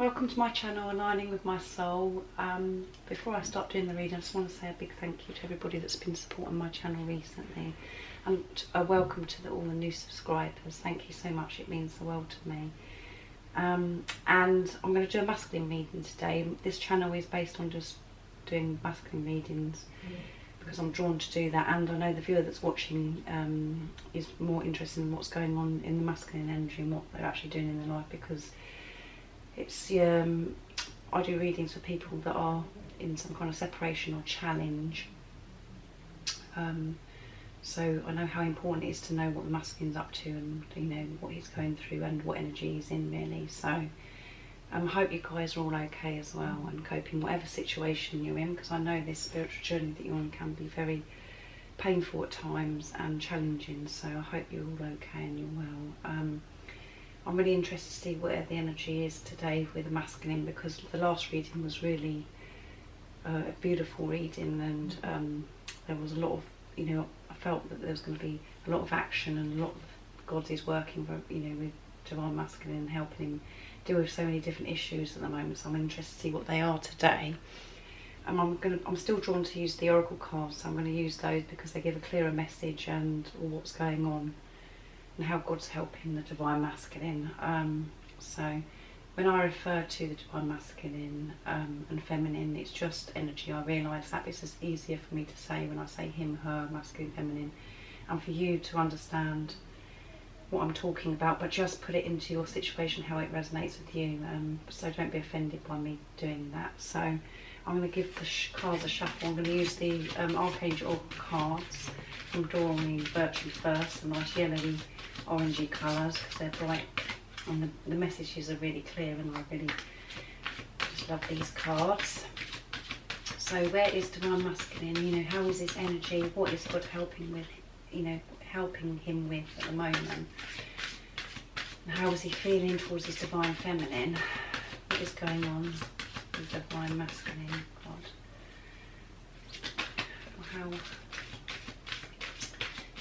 Welcome to my channel, Aligning with My Soul. Before I start doing the reading, I just want to say a big thank you to everybody that's been supporting my channel recently, and a welcome to all the new subscribers. Thank you so much, it means the world to me. And I'm going to do a masculine reading today. This channel is based on just doing masculine readings because I'm drawn to do that, and I know the viewer that's watching is more interested in what's going on in the masculine energy and what they're actually doing in their life, because it's I do readings for people that are in some kind of separation or challenge, so I know how important it is to know what the masculine's up to, and you know what he's going through and what energy he's in, really. So I hope you guys are all okay as well and coping whatever situation you're in, because I know this spiritual journey that you're on can be very painful at times and challenging, so I hope you're all okay and you're well. I'm really interested to see where the energy is today with the masculine, because the last reading was really a beautiful reading, and there was a lot of, you know, I felt that there was going to be a lot of action, and a lot of God is working for, you know, with Divine Masculine and helping him deal with so many different issues at the moment. So I'm interested to see what they are today. I'm still drawn to use the Oracle cards, so I'm going to use those because they give a clearer message and what's going on and how God's helping the Divine Masculine. So when I refer to the Divine Masculine and Feminine, it's just energy. I realise that this is easier for me to say when I say him, her, masculine, feminine, and for you to understand what I'm talking about, but just put it into your situation, how it resonates with you. So don't be offended by me doing that. So I'm going to give the cards a shuffle. I'm going to use the Archangel Oracle cards from Doreen Virtue first, the nice yellowy orangey colours, because they're bright and the messages are really clear, and I really just love these cards. So where is Divine Masculine? You know, how is his energy? What is God helping with? You know, helping him with at the moment? And how is he feeling towards his Divine Feminine? What is going on with Divine Masculine? God, how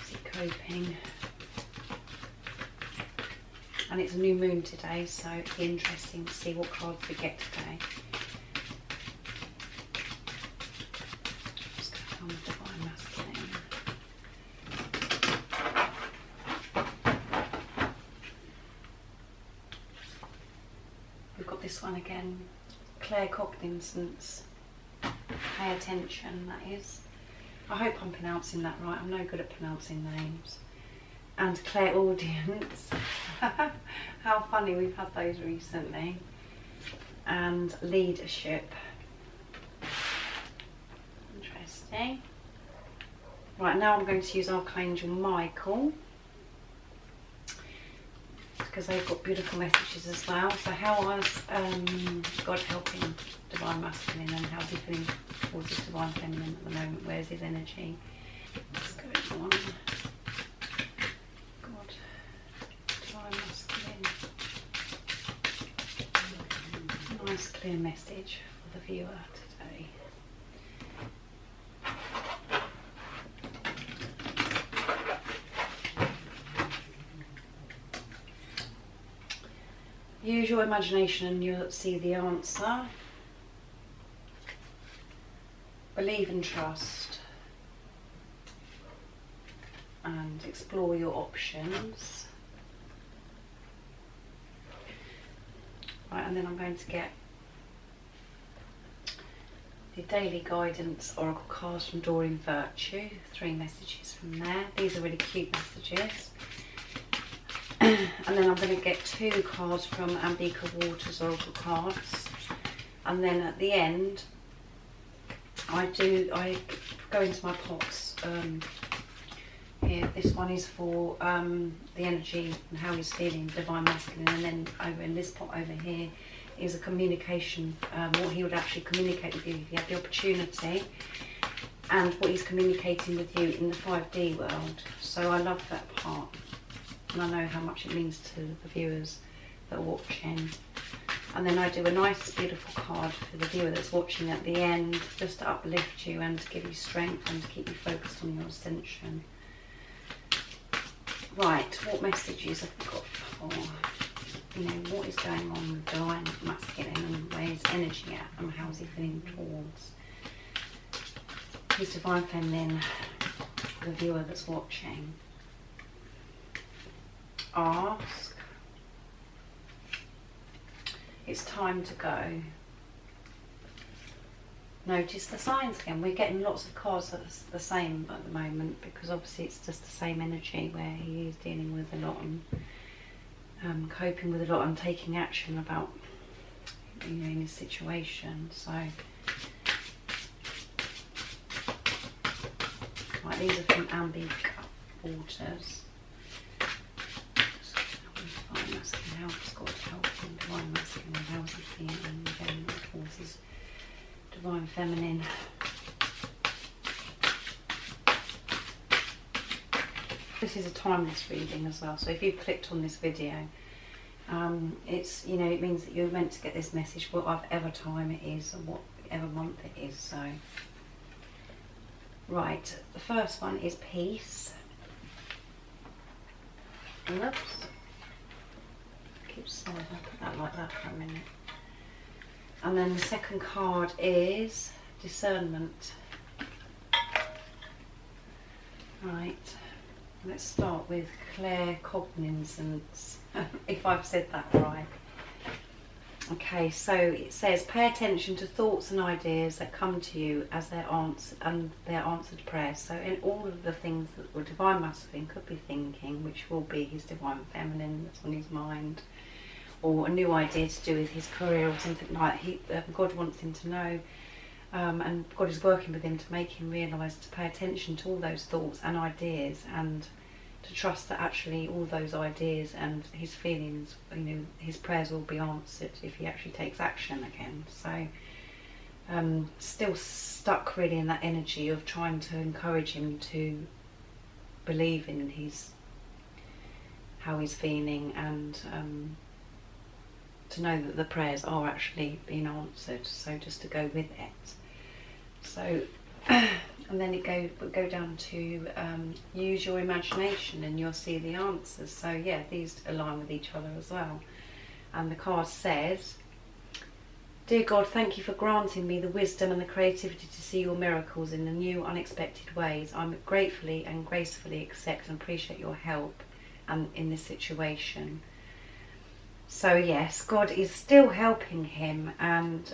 is he coping? And it's a new moon today, so it'll be interesting to see what cards we get today. Just going on with Divine Masculine. We've got this one again, claircognizance. Pay attention, that is. I hope I'm pronouncing that right. I'm no good at pronouncing names. And clairaudience. How funny, we've had those recently. And leadership. Interesting. Right, now I'm going to use Archangel Michael, because they've got beautiful messages as well. So how is God helping Divine Masculine, and how's he feeling towards his Divine Feminine at the moment? Where's his energy? Let's go on. God, Divine Masculine. Nice clear message for the viewer today. Use your imagination and you'll see the answer. Believe and trust. And explore your options. Right, and then I'm going to get the Daily Guidance Oracle cards from Doreen Virtue. 3 messages from there. These are really cute messages. And then I'm going to get 2 cards from Ambika Waters Oracle cards, and then at the end I go into my pots. Here, this one is for the energy and how he's feeling, Divine Masculine, and then over in this pot over here is a communication, what he would actually communicate with you if he had the opportunity, and what he's communicating with you in the 5D world. So I love that part. And I know how much it means to the viewers that are watching. And then I do a nice beautiful card for the viewer that's watching at the end, just to uplift you and to give you strength and to keep you focused on your ascension. Right, what messages have we got for, you know, what is going on with Divine Masculine? energy at, and how's he feeling towards his Divine Feminine, the viewer that's watching. Ask. It's time to go. Notice the signs again. We're getting lots of cards that's the same at the moment, because obviously it's just the same energy where he is dealing with a lot and coping with a lot and taking action about, you know, in his situation. So right, these are from Ambi Waters. Divine Masculine, how has God help him? Divine Masculine, how is he feeling? Again, towards his Divine Feminine. This is a timeless reading as well, so if you've clicked on this video, it's, you know, it means that you're meant to get this message whatever time it is or whatever month it is. So right, the first one is peace. Oops, keep slide. I'll put that like that for a minute. And then the second card is discernment. Right, let's start with claircognizance, if I've said that right. Okay, so it says, pay attention to thoughts and ideas that come to you as their answered prayers. So in all of the things that the Divine Masculine could be thinking, which will be his Divine Feminine that's on his mind, or a new idea to do with his career or something like God wants him to know, and God is working with him to make him realise to pay attention to all those thoughts and ideas, and to trust that actually all those ideas and his feelings, you know, his prayers will be answered if he actually takes action again. So still stuck really in that energy of trying to encourage him to believe in how he's feeling, and to know that the prayers are actually being answered, so just to go with it. So and then we'll go down to use your imagination and you'll see the answers. So yeah, these align with each other as well. And the card says, dear God, thank you for granting me the wisdom and the creativity to see your miracles in the new, unexpected ways. I gratefully and gracefully accept and appreciate your help and in this situation. So yes, God is still helping him and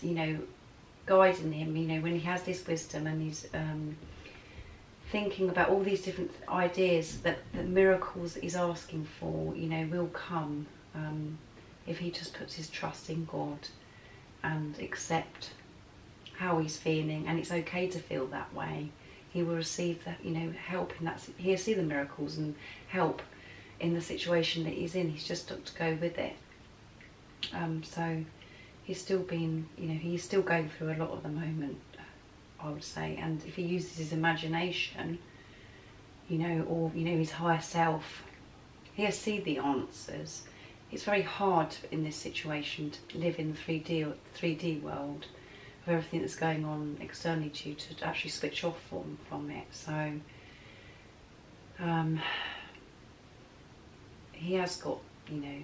you know, guiding him, you know, when he has this wisdom and he's thinking about all these different ideas that the miracles that he's asking for, you know, will come if he just puts his trust in God and accept how he's feeling. And it's okay to feel that way. He will receive that, you know, help in that. He'll see the miracles and help in the situation that he's in. He's just got to go with it. So he's still been, you know, he's still going through a lot at the moment, I would say. And if he uses his imagination, you know, or, you know, his higher self, he'll see the answers. It's very hard in this situation to live in the 3D world of everything that's going on externally to you, to actually switch off from it. So he has got, you know,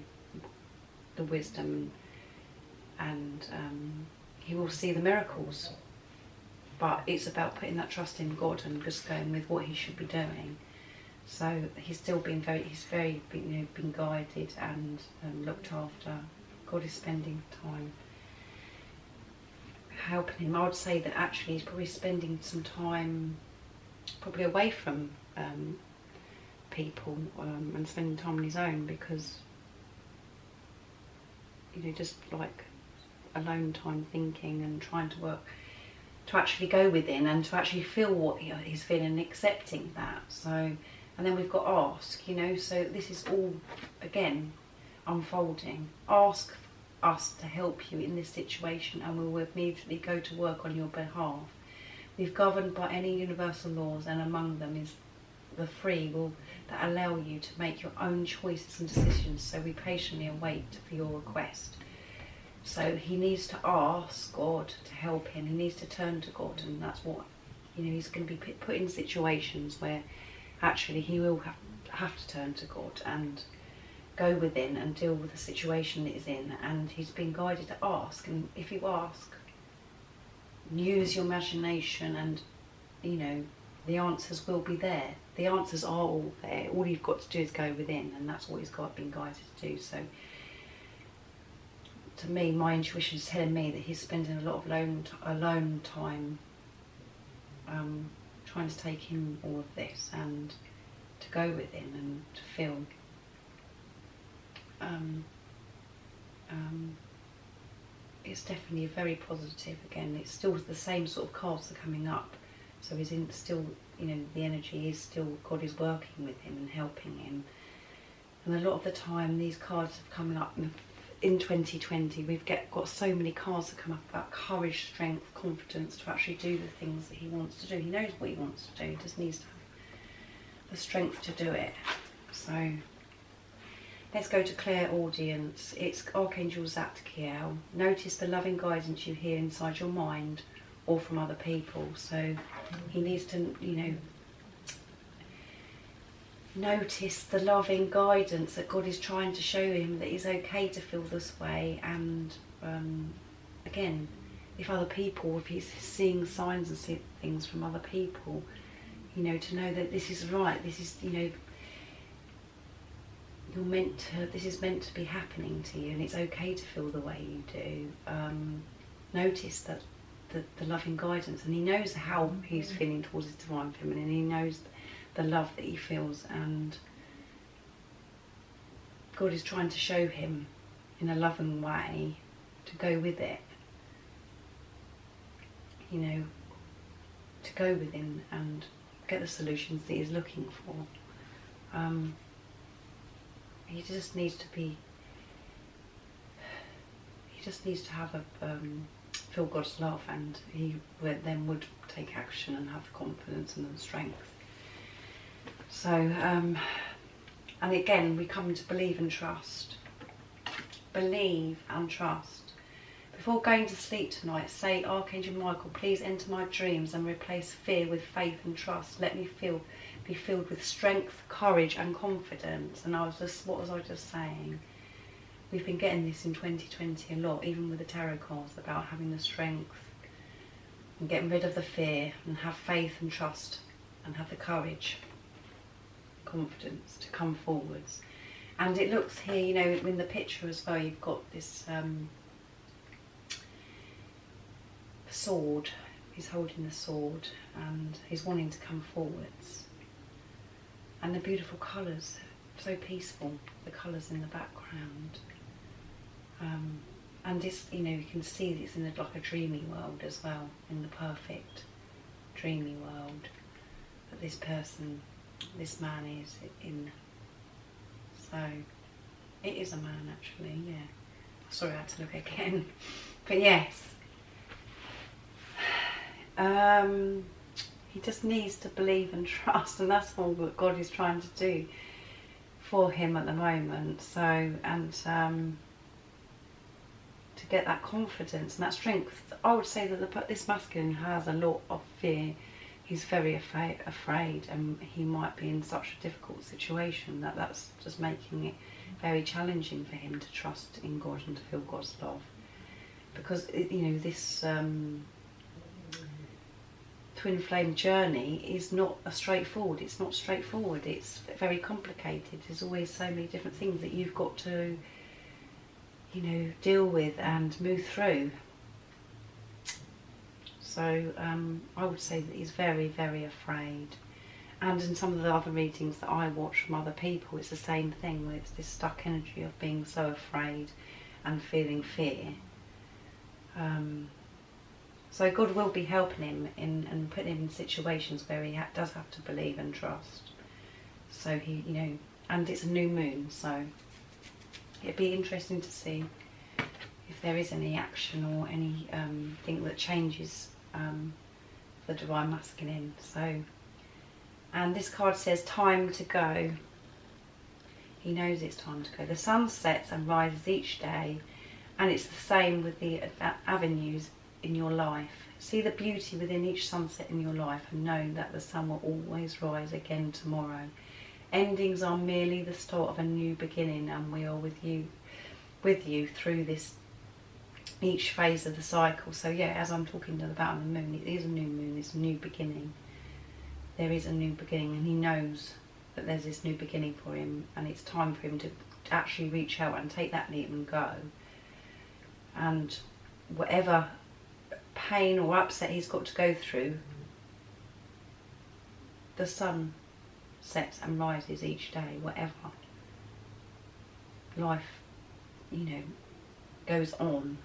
the wisdom, and he will see the miracles, but it's about putting that trust in God and just going with what he should be doing. So he's still been been guided and looked after. God is spending time helping him. I would say that actually he's probably spending some time probably away from people and spending time on his own, because, you know, just like alone time thinking and trying to work to actually go within and to actually feel what he's feeling and accepting that. So, and then we've got ask, you know, so this is all again unfolding. Ask us to help you in this situation and we will immediately go to work on your behalf. We're governed by any universal laws, and among them is the free will that allow you to make your own choices and decisions. So we patiently await for your request. So he needs to ask God to help him. He needs to turn to God, and that's what, you know, he's going to be put in situations where actually he will have to turn to God and go within and deal with the situation that he's in, and he's been guided to ask. And if you ask, use your imagination, and you know, the answers will be there. The answers are all there. All you've got to do is go within, and that's what he's been guided to do. So to me, my intuition is telling me that he's spending a lot of alone time trying to take in all of this and to go within and to feel it's definitely very positive. Again, it's still the same sort of cards are coming up, so he's still, you know, the energy is still, God is working with him and helping him. And a lot of the time these cards have coming up in 2020, we've got so many cards that come up about courage, strength, confidence to actually do the things that he wants to do. He knows what he wants to do, he just needs to have the strength to do it. So let's go to clairaudience. It's Archangel Zadkiel. Notice the loving guidance you hear inside your mind or from other people. So he needs to, you know, notice the loving guidance that God is trying to show him, that it's okay to feel this way. And again, if other people, if he's seeing signs and seeing things from other people, you know, to know that this is right, this is, you know, this is meant to be happening to you, and it's okay to feel the way you do. Notice that the loving guidance, and he knows how he's feeling towards his divine feminine. He knows the love that he feels, and God is trying to show him in a loving way to go with it, you know, to go within and get the solutions that he's looking for. He just needs to be, he just needs to have feel God's love, and he then would take action and have the confidence and the strength. So, and again, we come to believe and trust. Believe and trust. Before going to sleep tonight, say, Archangel Michael, please enter my dreams and replace fear with faith and trust. Let me be filled with strength, courage and confidence. And what was I just saying? We've been getting this in 2020 a lot, even with the tarot cards, about having the strength and getting rid of the fear and have faith and trust and have the courage, confidence to come forwards. And it looks here, you know, in the picture as well, you've got this sword. He's holding the sword and he's wanting to come forwards. And the beautiful colours, so peaceful, the colours in the background. And it's, you know, you can see that it's in like a dreamy world as well, in the perfect dreamy world that this man is in. So it is a man, actually, yeah. Sorry, I had to look again. But yes, he just needs to believe and trust, and that's all that God is trying to do for him at the moment. So, and to get that confidence and that strength, I would say that this masculine has a lot of fear. He's very afraid, and he might be in such a difficult situation that's just making it very challenging for him to trust in God and to feel God's love. Because, you know, this twin flame journey is not straightforward. It's not straightforward. It's very complicated. There's always so many different things that you've got to, you know, deal with and move through. So I would say that he's very, very afraid. And in some of the other readings that I watch from other people, it's the same thing, where it's this stuck energy of being so afraid and feeling fear. So God will be helping him and putting him in situations where he does have to believe and trust. So he, you know, and it's a new moon, so it'd be interesting to see if there is any action or any thing that changes the divine masculine. So, and this card says time to go. He knows it's time to go. The sun sets and rises each day, and it's the same with the avenues in your life. See the beauty within each sunset in your life, and know that the sun will always rise again tomorrow. endings are merely the start of a new beginning, and we are with you through this, each phase of the cycle. So yeah, as I'm talking about the moon, it is a new moon, it's a new beginning. There is a new beginning, and he knows that there's this new beginning for him, and it's time for him to actually reach out and take that leap and go. And whatever pain or upset he's got to go through, the sun sets and rises each day. Whatever life, goes on,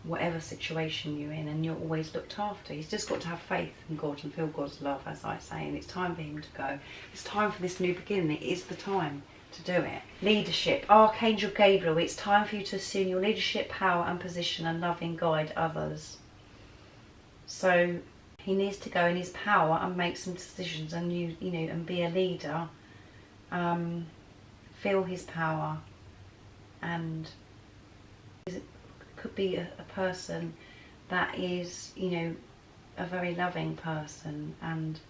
whatever situation you're in, and you're always looked after. He's just got to have faith in God and feel God's love, as I say, and it's time for him to go. It's time for this new beginning. It is the time to do it. Leadership. Archangel Gabriel, it's time for you to assume your leadership, power and position and love and guide others. So he needs to go in his power and make some decisions, and and be a leader. Feel his power, and it could be a person that is, a very loving person, and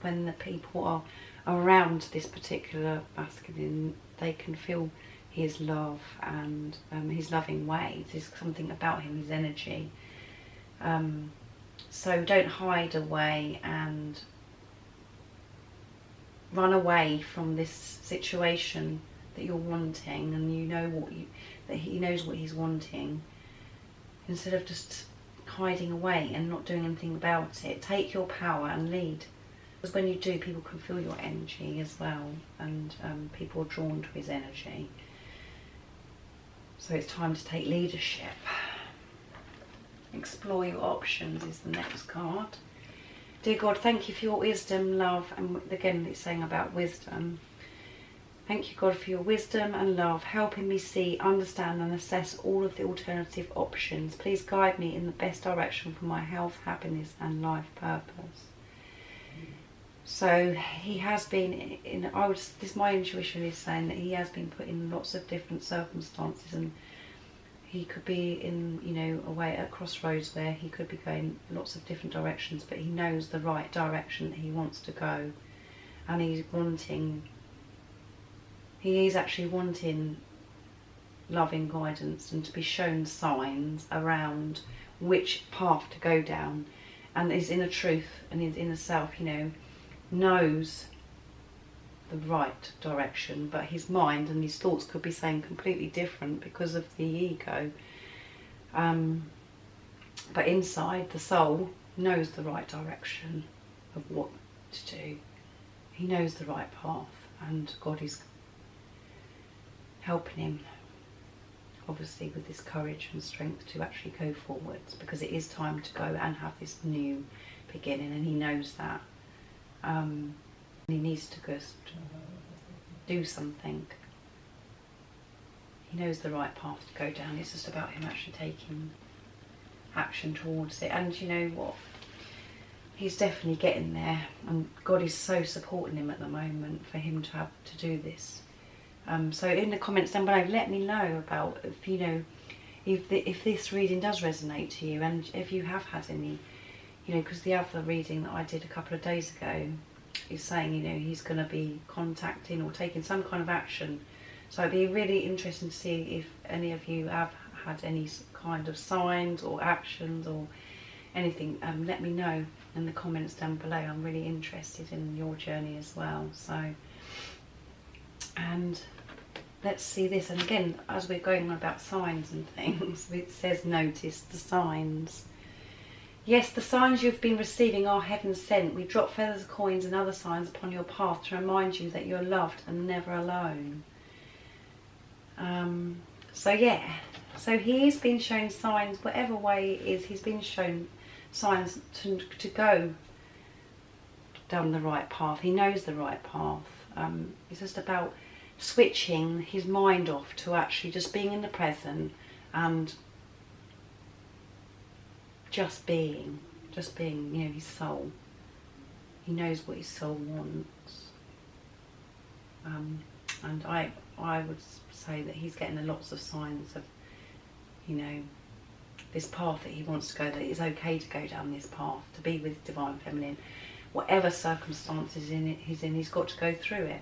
when the people are around this particular masculine, they can feel his love and his loving ways. There's something about him, his energy. So don't hide away and run away from this situation that you're wanting, and that he knows what he's wanting. Instead of just hiding away and not doing anything about it, take your power and lead. Because when you do, people can feel your energy as well, and people are drawn to his energy. So it's time to take leadership. Explore your options is the next card. Dear God, thank you for your wisdom, love, and again it's saying about wisdom. Thank you, God, for your wisdom and love, helping me see, understand and assess all of the alternative options. Please guide me in the best direction for my health, happiness and life purpose. So he has been my intuition is saying that he has been put in lots of different circumstances, and he could be in, away at crossroads where he could be going lots of different directions, but he knows the right direction that he wants to go, and he is actually wanting loving guidance and to be shown signs around which path to go down, and his inner truth and his inner self, knows the right direction, but his mind and his thoughts could be saying completely different because of the ego. But inside, the soul knows the right direction of what to do. He knows the right path, and God is helping him, obviously, with this courage and strength to actually go forwards, because it is time to go and have this new beginning, and he knows that. He needs to just do something. He knows the right path to go down. It's just about him actually taking action towards it. And you know what? He's definitely getting there, and God is so supporting him at the moment for him to have to do this. So in the comments down below, let me know about if this reading does resonate to you, and if you have had any, because the other reading that I did a couple of days ago is saying, he's going to be contacting or taking some kind of action. So it'd be really interesting to see if any of you have had any kind of signs or actions or anything. Let me know in the comments down below. I'm really interested in your journey as well. So, and let's see this. And again, as we're going on about signs and things, it says notice the signs. Yes, the signs you've been receiving are heaven sent. We drop feathers, coins and other signs upon your path to remind you that you're loved and never alone. So yeah, so he's been shown signs, whatever way it is, he's been shown signs to go down the right path. He knows the right path. It's just about switching his mind off to actually just being in the present and just being, his soul. He knows what his soul wants. And I would say that he's getting lots of signs of, this path that he wants to go, that it's okay to go down this path, to be with Divine Feminine. whatever circumstances he's in, he's got to go through it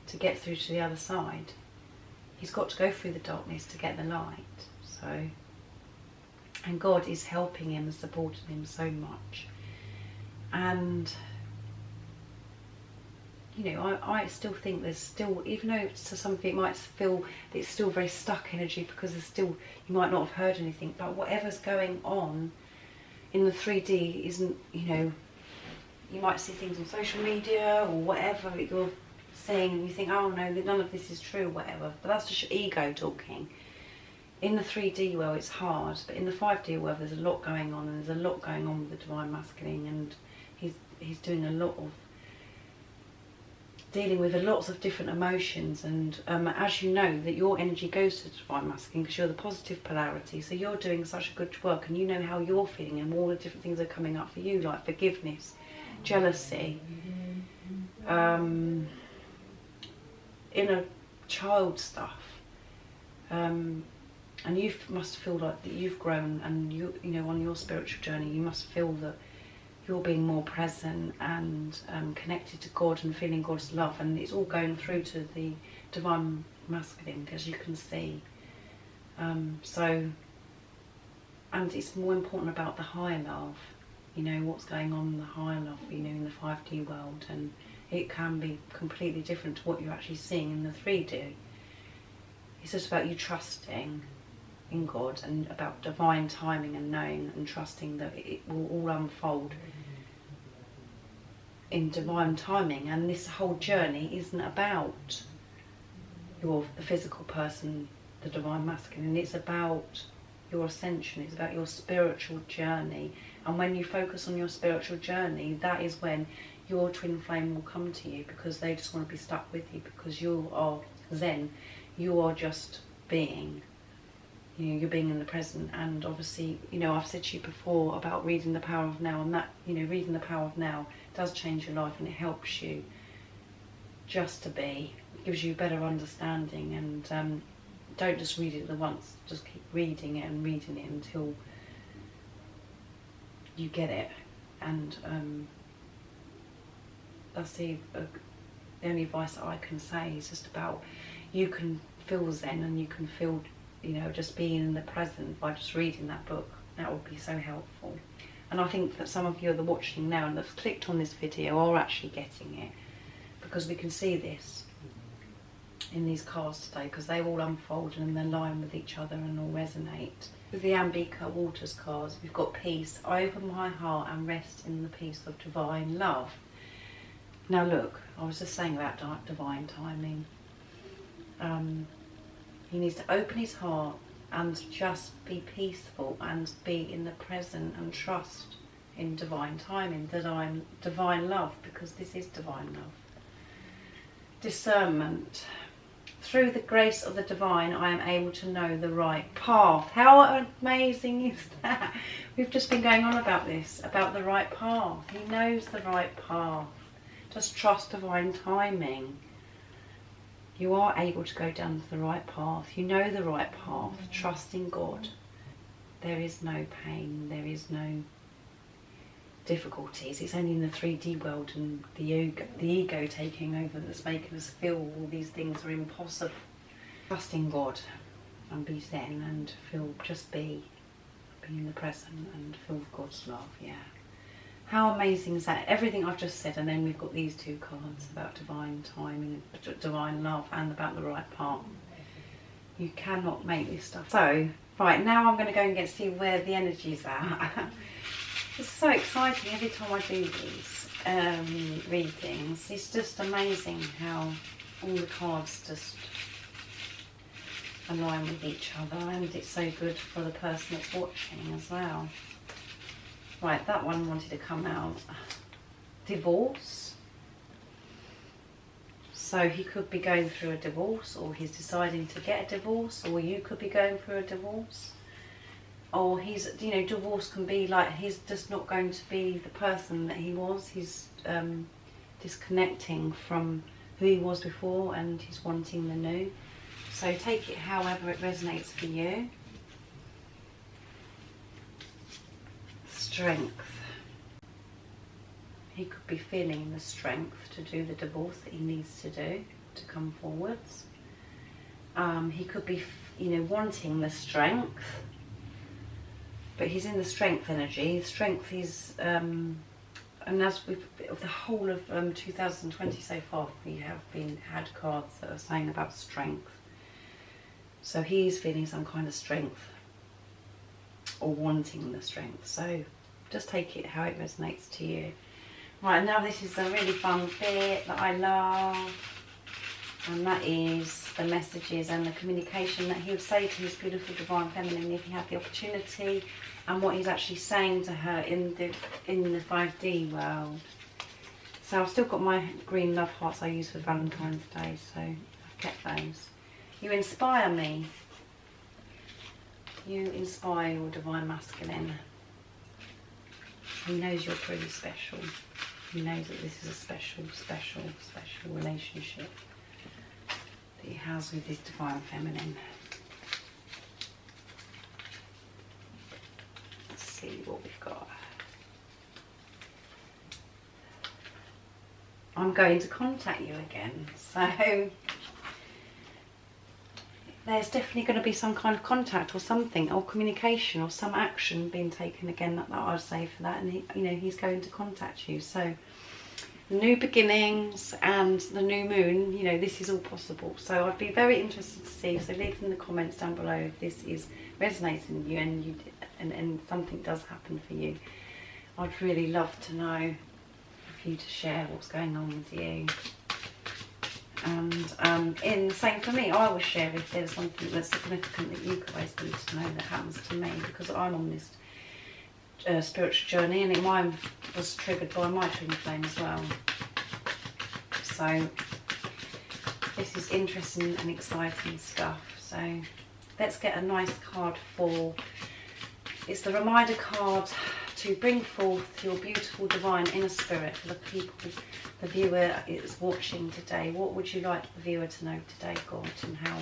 to get through to the other side. He's got to go through the darkness to get the light. So, and God is helping him and supporting him so much. And you know, I still think there's still, even though to some of it might feel that it's still very stuck energy, because there's still, you might not have heard anything, but whatever's going on in the 3D isn't, you know, you might see things on social media or whatever you're seeing and you think, oh no, none of this is true, whatever. But that's just your ego talking. In the 3D world it's hard, but in the 5D world there's a lot going on, and there's a lot going on with the Divine Masculine, and he's doing a lot of dealing with lots of different emotions. And as you know, that your energy goes to the Divine Masculine because you're the positive polarity, so you're doing such a good work, and you know how you're feeling, and all the different things are coming up for you, like forgiveness, jealousy, inner child stuff, and you must feel like that you've grown, and you know, on your spiritual journey you must feel that you're being more present and connected to God and feeling God's love, and it's all going through to the Divine Masculine, as you can see. So, and it's more important about the higher love, you know, what's going on in the higher love, you know, in the 5D world, and it can be completely different to what you're actually seeing in the 3D. It's just about you trusting in God, and about divine timing, and knowing and trusting that it will all unfold in divine timing. And this whole journey isn't about the physical person, the Divine Masculine. It's about your ascension. It's about your spiritual journey. And when you focus on your spiritual journey, that is when your twin flame will come to you, because they just want to be stuck with you, because you are Zen. You are just being. You know, you're being in the present. And obviously, you know, I've said to you before about reading The Power of Now, and that, you know, reading The Power of Now does change your life, and it helps you just to be. It gives you a better understanding, and don't just read it at once, just keep reading it and reading it until you get it. And that's the only advice that I can say is just about, you can feel Zen, and you can feel, you know, just being in the present by just reading that book. That would be so helpful. And I think that some of you that are watching now and have clicked on this video are actually getting it, because we can see this in these cards today, because they all unfold and they're line with each other and all resonate. With the Ambika Waters cards, we've got peace. I open my heart and rest in the peace of divine love. Now look, I was just saying about divine timing. He needs to open his heart and just be peaceful and be in the present and trust in divine timing, divine love, because this is divine love. Discernment. Through the grace of the divine, I am able to know the right path. How amazing is that? We've just been going on about this, about the right path. He knows the right path. Just trust divine timing. You are able to go down the right path. You know the right path. Trust in God. There is no pain. There is no difficulties. It's only in the 3D world and the ego taking over that's making us feel all these things are impossible. Trust in God and be Zen and just be in the present and feel God's love. Yeah. How amazing is that? Everything I've just said, and then we've got these two cards about divine timing, divine love, and about the right path. You cannot make this stuff. So, right, now I'm going to go and see where the energy's at. It's so exciting every time I do these readings. It's just amazing how all the cards just align with each other, and it's so good for the person that's watching as well. Right, that one wanted to come out. Divorce. So he could be going through a divorce, or he's deciding to get a divorce, or you could be going through a divorce. Or he's, you know, divorce can be like he's just not going to be the person that he was. He's disconnecting from who he was before, and he's wanting the new. So take it however it resonates for you. Strength. He could be feeling the strength to do the divorce that he needs to do to come forwards. He could be, wanting the strength, but he's in the strength energy. Strength is, and as we've, of the whole of 2020 so far, we have had cards that are saying about strength. So he's feeling some kind of strength, or wanting the strength. So just take it how it resonates to you. Right, now this is a really fun bit that I love, and that is the messages and the communication that he would say to his beautiful divine feminine if he had the opportunity, and what he's actually saying to her in the 5D world. So I've still got my green love hearts I use for Valentine's Day, so I've kept those. You inspire me. You inspire your divine masculine. He knows you're pretty special. He knows that this is a special, special, special relationship that he has with his divine feminine. Let's see what we've got. I'm going to contact you again. So there's definitely going to be some kind of contact or something, or communication, or some action being taken again, that I'd say for that. And he's going to contact you. So new beginnings and the new moon, this is all possible. So I'd be very interested to see. So leave in the comments down below if this is resonating with you and something does happen for you. I'd really love to know, for you to share what's going on with you. And in the same for me, I will share if there's something that's significant that you guys need to know that happens to me, because I'm on this spiritual journey, and mine was triggered by my twin flame as well. So this is interesting and exciting stuff. So let's get a nice card for, it's the reminder card to bring forth your beautiful divine inner spirit for the people, the viewer is watching today. What would you like the viewer to know today, God, and how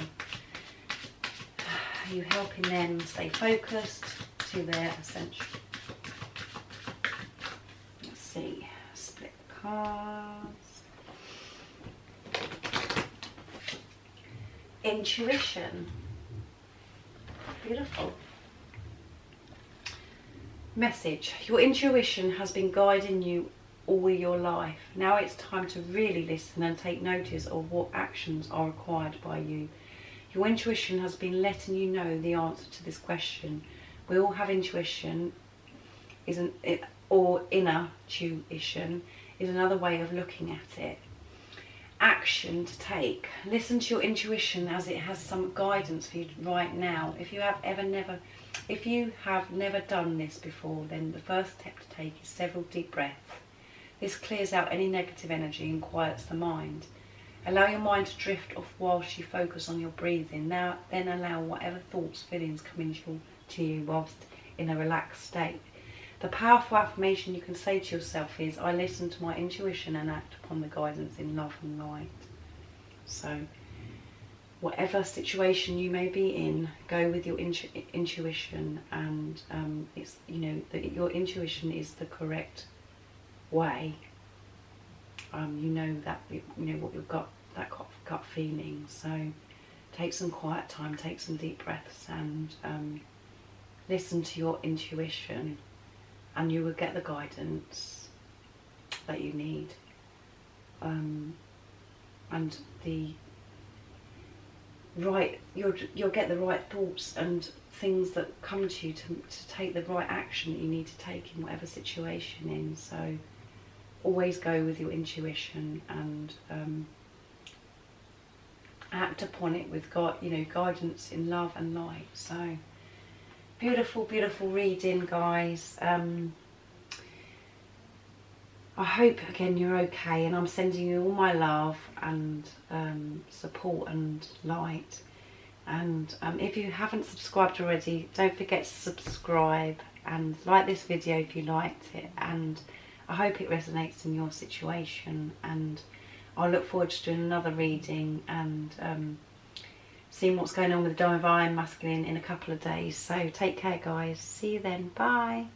are you helping them stay focused to their ascension? Let's see, split the cards. Intuition, beautiful. Message, your intuition has been guiding you all your life. Now it's time to really listen and take notice of what actions are required by you. Your intuition has been letting you know the answer to this question. We all have intuition, isn't it? Or inner tuition is another way of looking at it. Action to take. Listen to your intuition as it has some guidance for you right now. If you have never done this before, then the first step to take is several deep breaths. This clears out any negative energy and quiets the mind. Allow your mind to drift off whilst you focus on your breathing. Now, then allow whatever thoughts, feelings come into you whilst in a relaxed state. The powerful affirmation you can say to yourself is, I listen to my intuition and act upon the guidance in love and light. So whatever situation you may be in, go with your intuition, and it's your intuition is the correct way. That what you've got, that gut feeling. So take some quiet time, take some deep breaths, and listen to your intuition, and you will get the guidance that you need, and you'll get the right thoughts and things that come to you to take the right action that you need to take in whatever situation you're in. So always go with your intuition and act upon it with guidance in love and light. So beautiful, beautiful reading, guys. I hope again you're okay, and I'm sending you all my love and support and light. And if you haven't subscribed already, don't forget to subscribe and like this video if you liked it, and I hope it resonates in your situation. And I'll look forward to doing another reading and seeing what's going on with the divine masculine in a couple of days. So take care, guys. See you then. Bye.